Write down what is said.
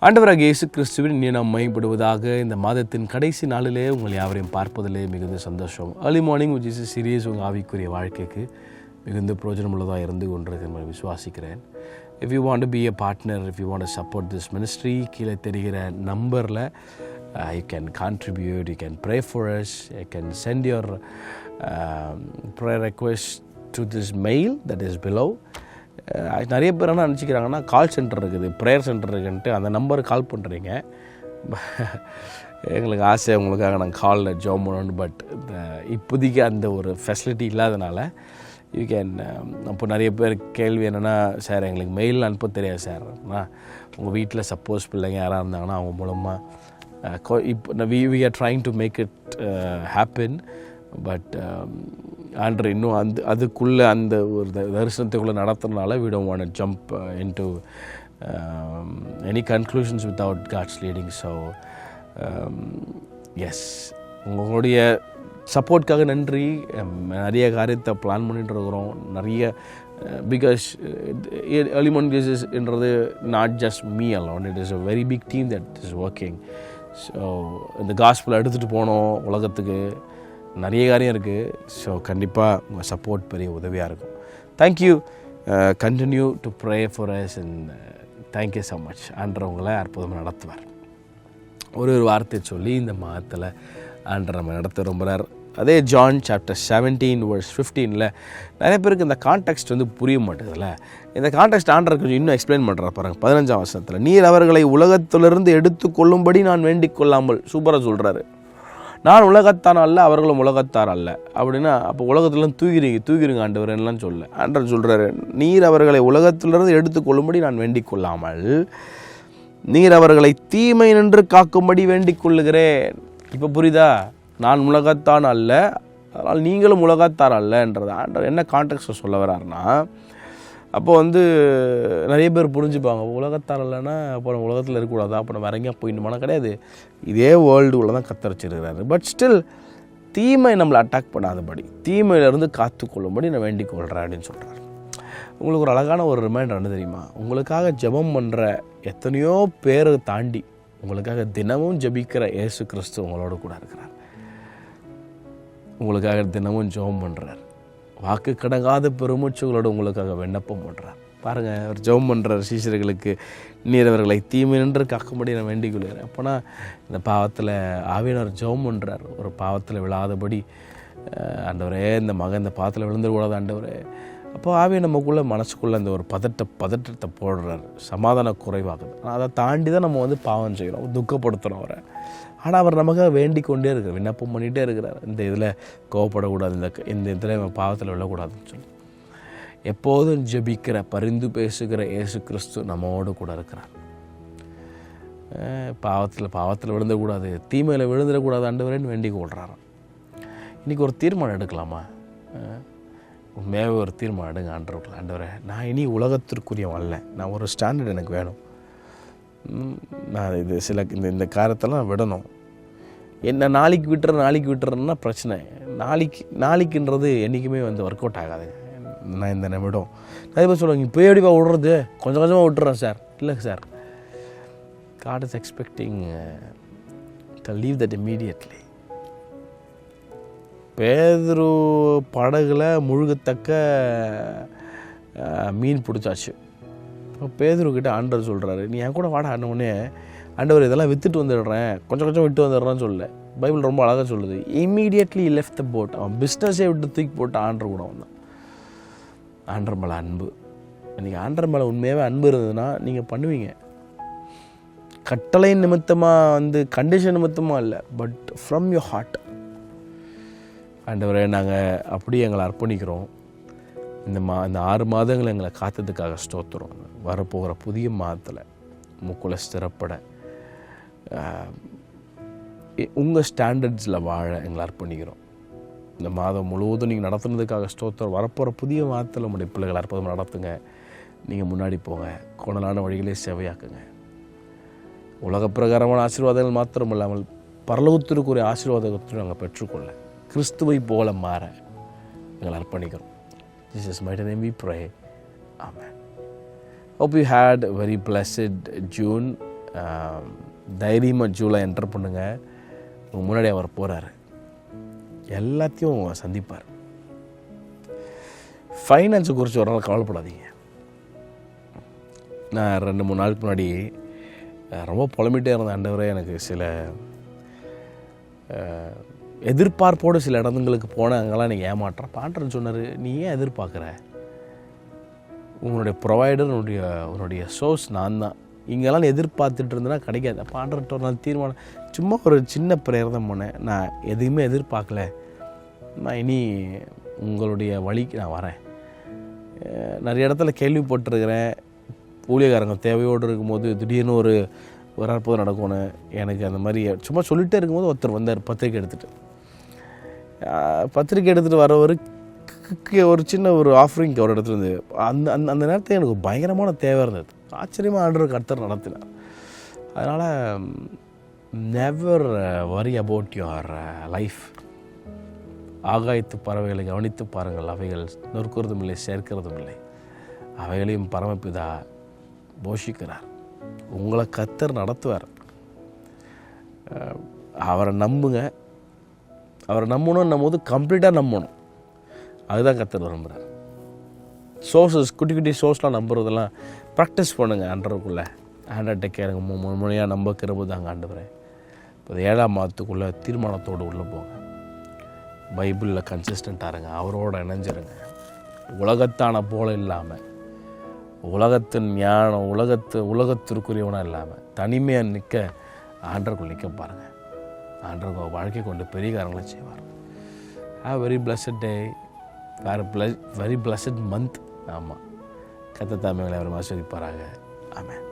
ஆண்டவராகிய இயேசு கிறிஸ்துவின் இனி நாம் மையப்படுவதாக இந்த மாதத்தின் கடைசி நாளிலே உங்கள் யாவரையும் பார்ப்பதிலே மிகுந்த சந்தோஷம். Early morning which is serious உங்கள் ஆவிக்குரிய வாழ்க்கைக்கு மிகுந்த பிரயோஜனமுள்ளதாக இருந்து கொண்டிருக்க விசுவாசிக்கிறேன். If you want to be a partner, if you want to support this ministry, கீழே தெரிகிற நம்பரில் you can contribute, you can pray for us, you can send your prayer request to this mail that is below. நிறைய பேர் என்ன நினச்சிக்கிறாங்கன்னா call center இருக்குது, prayer center இருக்குன்ட்டு அந்த நம்பருக்கு கால் பண்ணுறீங்க. எங்களுக்கு ஆசை உங்களுக்காக நாங்கள் காலில் ஜாம் பண்ணணும். பட் இப்போதைக்கு அந்த ஒரு ஃபெசிலிட்டி இல்லாதனால யூ கேன். அப்போ நிறைய பேர் கேள்வி என்னென்னா, சார் எங்களுக்கு மெயில் அனுப்ப தெரியாது சார். உங்கள் வீட்டில் சப்போஸ் பிள்ளைங்க யாராக இருந்தாங்கன்னா அவங்க மூலமாக இப்போ we are trying to make it happen. But Andrew இன்னும் அதுக்குள்ளே அந்த ஒரு தரிசனத்துக்குள்ளே நடத்துறதுனால we don't want to jump into any conclusions without God's leading. So yes, உங்களுடைய சப்போர்ட்காக நன்றி. நிறைய காரியத்தை பிளான் பண்ணிட்டு இருக்கிறோம். நிறைய பிகாஸ் ஏர்லி மார்னிங் ஜீசஸ்ன்றது not just me alone, it is a very big team that is working. So இந்த காஸ்பலை எடுத்துகிட்டு போனோம் உலகத்துக்கு, நிறைய காரியம் இருக்குது. ஸோ கண்டிப்பாக உங்கள் சப்போர்ட் பெரிய உதவியாக இருக்கும். Thank you. Continue to pray for us and thank you so much. ஆண்டவங்களை அற்புதமாக நடத்துவார். ஒரு வார்த்தையை சொல்லி இந்த மாதத்தில் ஆண்டவர் நம்ம நடத்த விரும்புகிறார். அதே ஜான் சாப்டர் 17:15 நிறைய பேருக்கு இந்த கான்டெக்ஸ்ட் புரிய மாட்டேதுல்ல. இந்த கான்டெக்ஸ்ட் ஆண்டவர் கொஞ்சம் இன்னும் எக்ஸ்பிளைன் பண்ணுறார் பாருங்க. 15ஆம் வசனத்தில், நீர் அவர்களை உலகத்திலிருந்து எடுத்து கொள்ளும்படி நான் வேண்டிக் கொள்ளாமல், சூப்பராக சொல்கிறாரு. நான் உலகத்தான் அல்ல, அவர்களும் உலகத்தார் அல்ல அப்படின்னா, அப்போ உலகத்துலேருந்து தூக்கிடுங்க ஆண்டவர் எல்லாம் சொல்ல. ஆண்டவர் சொல்கிறாரு, நீர் அவர்களை உலகத்திலிருந்து எடுத்துக்கொள்ளும்படி நான் வேண்டிக் கொள்ளாமல் நீர் அவர்களை தீமை நின்று காக்கும்படி வேண்டிக் கொள்ளுகிறேன். இப்போ புரியுதா? நான் உலகத்தான் அல்ல, அதனால் நீங்களும் உலகத்தார் அல்லன்றது ஆண்டவர் என்ன கான்டெக்ஸ்ட் சொல்ல வர்றாருன்னா, அப்போ நிறைய பேர் புரிஞ்சுப்பாங்க, உலகத்தார் இல்லைன்னா அப்போ நம்ம உலகத்தில் இருக்கக்கூடாது, அப்போ நம்ம இறங்கியா போயிடுமானா கிடையாது. இதே வேர்ல்டுக்குள்ளே தான் கத்தரிச்சிருக்கிறாரு. பட் ஸ்டில் தீமை நம்மளை அட்டாக் பண்ணாதபடி, தீமையிலேருந்து காத்துக்கொள்ளும்படி நான் வேண்டிக் கொள்கிறேன் அப்படின்னு சொல்கிறார். உங்களுக்கு ஒரு அழகான ஒரு ரிமைண்டர் என்ன தெரியுமா? உங்களுக்காக ஜெபம் பண்ணுற எத்தனையோ பேரை தாண்டி உங்களுக்காக தினமும் ஜெபிக்கிற இயேசு கிறிஸ்து உங்களோட கூட இருக்கிறார். உங்களுக்காக தினமும் ஜெபம் பண்ணுறார். வாக்கு கடங்காத பெருமூச்சுகளோடு உங்களுக்காக விண்ணப்பம் பண்ணுறார். பாருங்கள், அவர் ஜெபம் பண்ணுறார் சீஷர்களுக்கு, நீர் அவர்களை தீமை நின்று காக்கும்படி நான் வேண்டிக் கொள்கிறேன். அப்போனா இந்த பாவத்தில் ஆவியானவர் ஜெபம் பண்ணுறார். ஒரு பாவத்தில் விழாதபடி, ஆண்டவரே இந்த மகன் இந்த பாவத்தில் விழுந்துடக்கூடாது ஆண்டவரே. அப்போ ஆவியை நமக்குள்ளே மனசுக்குள்ளே அந்த ஒரு பதட்டத்தை போடுறாரு. சமாதான குறைவாகுது. ஆனால் அதை தாண்டி தான் நம்ம பாவம் செய்கிறோம், துக்கப்படுத்துகிறோம் அவரை. ஆனால் அவர் நமக்காக வேண்டிக் கொண்டே இருக்கிறார், விண்ணப்பம் பண்ணிகிட்டே இருக்கிறார். இந்த இதில் கோவப்படக்கூடாது, இந்த இதில் பாவத்தில் விழக்கூடாதுன்னு சொல்லி எப்போதும் ஜெபிக்கிற, பரிந்து பேசுகிற இயேசு கிறிஸ்து நம்மோடு கூட இருக்கிறார். பாவத்தில் விழுந்துடக்கூடாது, தீமையில் விழுந்துடக்கூடாது ஆண்டவரேன்னு வேண்டிக் கொள்கிறாராம். இன்றைக்கி ஒரு தீர்மானம் எடுக்கலாமா? உண்மையாகவே ஒரு தீர்மானம் எடுங்க. ஆண்டவரே, நான் இனி உலகத்திற்குரியவன் அல்ல, நான் ஒரு ஸ்டாண்டர்ட் எனக்கு வேணும். நான் இது இந்த காரியத்தெல்லாம் விடணும். என்ன நாளைக்கு விட்டுறேன்னா பிரச்சனை. நாளைக்குன்றது என்றைக்குமே ஒர்க் அவுட் ஆகாது. நான் இந்த நிமிடம் நிறைய பேர் சொல்லுவாங்க, இப்போ எப்படிப்பா விடுறது, கொஞ்சம் கொஞ்சமாக விட்டுறேன் சார். இல்லை sir, God is expecting to leave that immediately. பேதுரு படகுல முழுகத்தக்க மீன் பிடிச்சாச்சு. இப்போ பேதுருக்கிட்ட ஆண்டவர் சொல்கிறாரு, நீ என் கூட வாடா. ஆண்டவனே, ஆண்டவர் இதெல்லாம் விற்றுட்டு வந்துடுறேன், கொஞ்சம் கொஞ்சம் விட்டு வந்துடுறான்னு சொல்ல. பைபிள் ரொம்ப அழகாக சொல்லுது, இம்மீடியட்லி லெஃப்ட் த போட். அவன் பிஸ்னஸே விட்டு தூக்கி போட்டு ஆண்டர் கூட வந்தான். ஆண்டர் மேலே அன்பு. இன்றைக்கி ஆண்டர் மேலே உண்மையாகவே அன்பு இருந்ததுன்னா நீங்கள் பண்ணுவீங்க. கட்டளை நிமித்தமாக கண்டிஷன் நிமித்தமாக இல்லை, பட் ஃப்ரம் யுவர் ஹார்ட். ஆண்டவரே, நாங்கள் அப்படியே எங்களை அர்ப்பணிக்கிறோம். இந்த 6 மாதங்கள் எங்களை காத்ததுக்காக ஸ்தோத்திரம். வரப்போகிற புதிய மாதத்தில் முக்குள்ள ஸ்திரப்பட உங்கள் ஸ்டாண்டர்ட்ஸில் வாழ எங்களை அர்ப்பணிக்கிறோம். இந்த மாதம் முழுவதும் நீங்கள் நடத்துனதுக்காக ஸ்தோத்திரம். வரப்போகிற புதிய மாதத்தில் உங்களுடைய பிள்ளைகளை அற்புதமாக நடத்துங்க. நீங்கள் முன்னாடி போங்க, கோணலான வழிகளே சேவையாக்குங்க. உலக பிரகாரமான ஆசீர்வாதங்கள் மாத்திரம் இல்லாமல் பரலோகத்திற்குரிய ஆசீர்வாதத்தை நாங்கள் பெற்றுக்கொள்ள, கிறிஸ்துவை போல மாற எங்களை அர்ப்பணிக்கிறோம். Jesus' mighty name we pray. Amen. Hope you had a very blessed June. தைரியமாக ஜூலை என்டர் பண்ணுங்கள். உங்கள் முன்னாடி அவர் போகிறாரு, எல்லாத்தையும் சந்திப்பார். ஃபைனான்ஸை குறித்து ஒரு நாள் கவலைப்படாதீங்க. நான் 2-3 நாளுக்கு முன்னாடி ரொம்ப புலம்பிகிட்டே இருந்த ஆண்டவரே, எனக்கு சில எதிர்பார்ப்போடு சில இடங்களுக்கு போன அங்கெல்லாம் எனக்கு ஏமாற்றேன். ஆண்டவர் சொன்னார், நீ ஏன் எதிர்பார்க்குற? உன்னுடைய ப்ரொவைடர், உன்னுடைய சோர்ஸ் நான் தான். இங்கெல்லாம் எதிர்பார்த்துட்டு இருந்தேன்னா கிடைக்காது. அப்போ ஆண்டவர்கிட்ட ஒரு நாள் தீர்மானம், சும்மா ஒரு சின்ன ப்ரேயர் தான் போனேன். நான் எதுவுமே எதிர்பார்க்கல, நான் இனி உங்களுடைய வழிக்கு நான் வரேன். நிறைய இடத்துல கேள்விப்பட்டிருக்கிறேன், ஊழியக்காரங்க தேவையோடு இருக்கும்போது திடீர்னு ஒரு அற்புதம் நடக்கணும். எனக்கு அந்த மாதிரி சும்மா சொல்லிகிட்டே இருக்கும்போது ஒருத்தர் வந்தார் பத்திரிக்கை எடுத்துகிட்டு வரவருக்கு ஒரு சின்ன ஒரு ஆஃபரிங் ஒரு இடத்துல இருந்து அந்த நேரத்தில் எனக்கு பயங்கரமான தேவை இருந்தது. ஆச்சரியமாக ஆண்டவர் கர்த்தர் நடத்தினார். அதனால் never worry about your life. ஆகாயத்து பறவைகளை கவனித்து பாருங்கள், அவைகள் நொறுக்கிறதும் இல்லை, சேர்க்கிறதும் இல்லை, அவைகளையும் பரமபிதா போஷிக்கிறார். உங்களை கர்த்தர் நடத்துவார். அவரை நம்புங்க. அவரை நம்பணும் போது கம்ப்ளீட்டாக நம்பணும். அதுதான் கர்த்தர் விரும்புகிறார். சோர்ஸஸ், குட்டி குட்டி சோர்ஸ்லாம் நம்புறதெல்லாம் ப்ராக்டிஸ் பண்ணுங்கள். ஆண்டவருக்குள்ளே ஆண்டர்கிட்ட கேளுங்க, முழுமையாக நம்பக்கிறபோது தாங்க ஆண்டவரே. இப்போ 7ஆம் மாதத்துக்குள்ளே தீர்மானத்தோடு உள்ளே போங்க. பைபிளில் கன்சிஸ்டண்ட்டாக இருங்க, அவரோட இணைஞ்சிருங்க. உலகத்தான போல இல்லாமல், உலகத்தின் ஞானம், உலகத்திற்குரியவனாக இல்லாமல் தனிமையாக நிற்க ஆண்டவருக்குள் நிற்க பாருங்கள். ஆண்டவர் வாழ்க்கை கொண்டு பெரிய காரியங்களை செய்வார். Have very blessed day, very blessed month. ஆமாம், கர்த்தர் தாமே அவரை ஆசீர்வதிப்பாராக. ஆமென்.